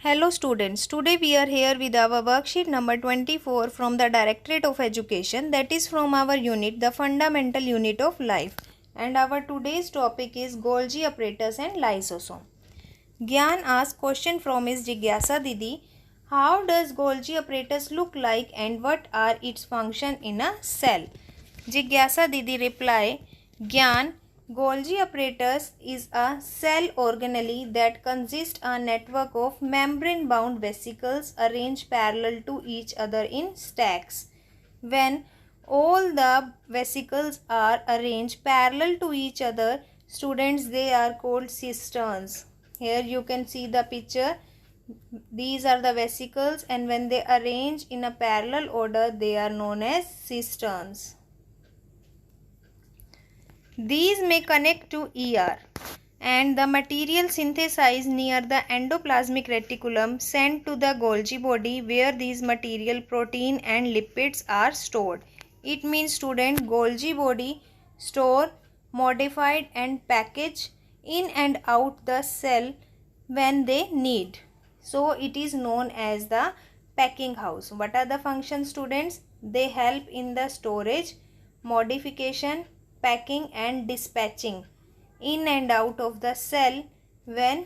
Hello students, today we are here with our worksheet number 24 from the Directorate of Education, that is from our unit, the fundamental unit of life, and our today's topic is Golgi apparatus and lysosome. Gyan asked question from his Jigyasa Didi, how does Golgi apparatus look like and what are its function in a cell? Jigyasa Didi reply, Gyan, Golgi apparatus is a cell organelle that consists a network of membrane-bound vesicles arranged parallel to each other in stacks. When all the vesicles are arranged parallel to each other, students, they are called cisterns. Here you can see the picture. These are the vesicles, and when they arrange in a parallel order, they are known as cisterns. These may connect to ER and the material synthesized near the endoplasmic reticulum sent to the Golgi body where these material protein and lipids are stored. It means student, Golgi body store, modified and package in and out the cell when they need. So it is known as the packing house. What are the functions, students? They help in the storage, modification, packing and dispatching in and out of the cell when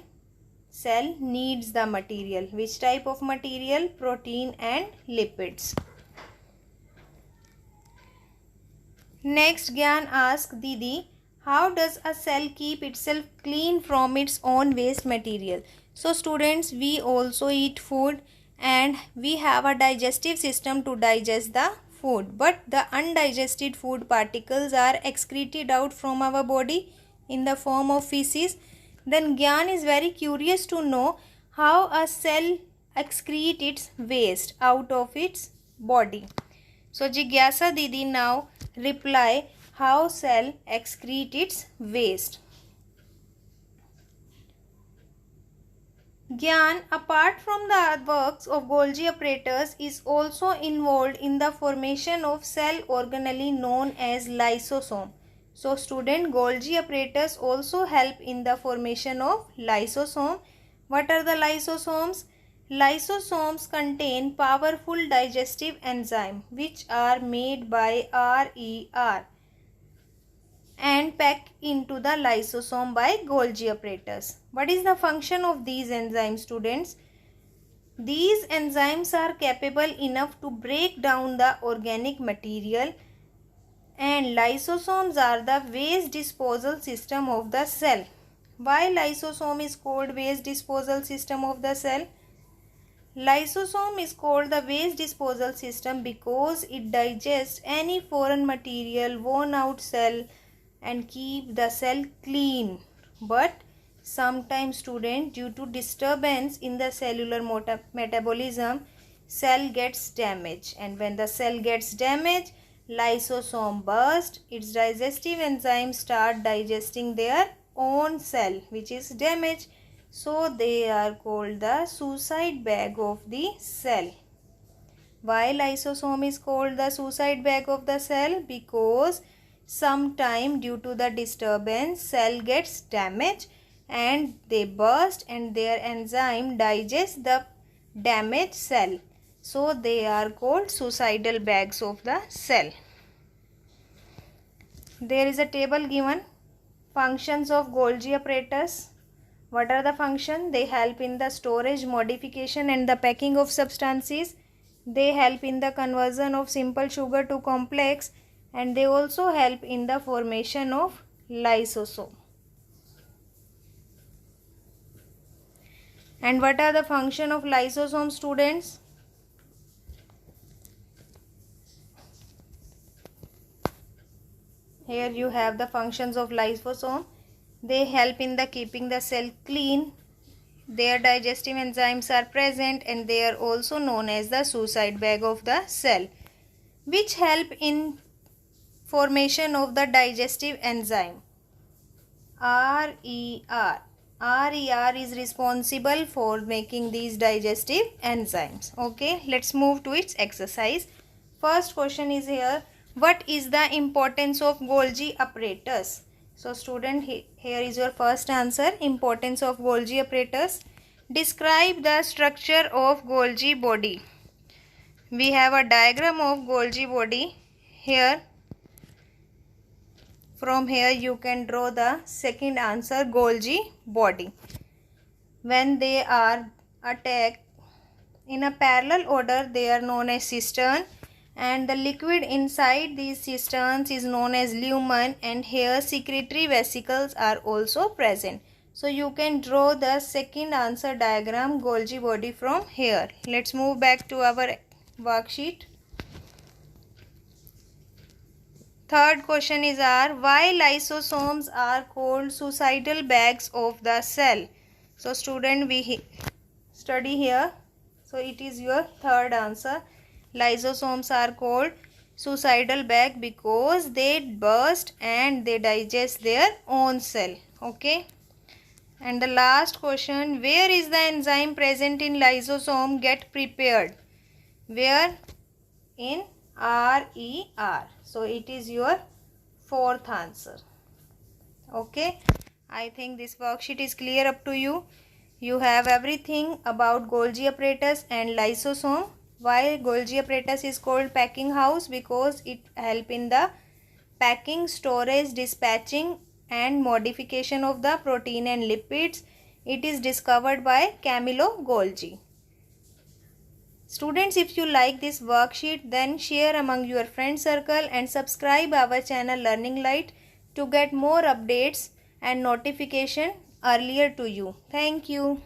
cell needs the material. Which type of material? Protein and lipids. Next, Gyan asked Didi, how does a cell keep itself clean from its own waste material? So students, we also eat food and we have a digestive system to digest the food, but the undigested food particles are excreted out from our body in the form of feces. Then Gyan is very curious to know how a cell excretes its waste out of its body. So Jigyasa Didi now reply how cell excrete its waste. Gyan, apart from the works of Golgi apparatus, is also involved in the formation of cell organelle known as lysosome. So student, Golgi apparatus also help in the formation of lysosome. What are the lysosomes? Lysosomes contain powerful digestive enzymes which are made by RER and packed into the lysosome by Golgi apparatus. What is the function of these enzymes, students? These enzymes are capable enough to break down the organic material, and lysosomes are the waste disposal system of the cell. Why lysosome is called waste disposal system of the cell? Lysosome is called the waste disposal system because it digests any foreign material worn out cell and keep the cell clean. But sometimes, student, due to disturbance in the cellular metabolism, cell gets damaged, and when the cell gets damaged, lysosome burst, its digestive enzymes start digesting their own cell which is damaged. So they are called the suicide bag of the cell. Why lysosome is called the suicide bag of the cell? Because sometime due to the disturbance, cell gets damaged and they burst and their enzyme digests the damaged cell. So they are called suicidal bags of the cell. There is a table given. Functions of Golgi apparatus. What are the functions? They help in the storage, modification and the packing of substances. They help in the conversion of simple sugar to complex, and they also help in the formation of lysosome. And what are the function of lysosome, students? Here you have the functions of lysosome. They help in the keeping the cell clean. Their digestive enzymes are present and they are also known as the suicide bag of the cell, which help in formation of the digestive enzyme RER. RER is responsible for making these digestive enzymes. Okay, let's move to its exercise. First question is here, what is the importance of Golgi apparatus? So student, here is your first answer, importance of Golgi apparatus. Describe the structure of Golgi body. We have a diagram of Golgi body here. From here you can draw the second answer, Golgi body. When they are attacked in a parallel order, they are known as cistern, and the liquid inside these cisterns is known as lumen, and here secretory vesicles are also present. So you can draw the second answer diagram, Golgi body, from here. Let's move back to our worksheet. Third question is why lysosomes are called suicidal bags of the cell? So student, we study here. So it is your third answer. Lysosomes are called suicidal bag because they burst and they digest their own cell. Okay. And the last question, where is the enzyme present in lysosome get prepared? Where? In RER. So it is your fourth answer. Okay. I think this worksheet is clear up to you. You have everything about Golgi apparatus and lysosome. Why Golgi apparatus is called packing house? Because it help in the packing, storage, dispatching and modification of the protein and lipids. It is discovered by Camillo Golgi. Students, if you like this worksheet, then share among your friend circle and subscribe our channel Learning Light to get more updates and notification earlier to you. Thank you.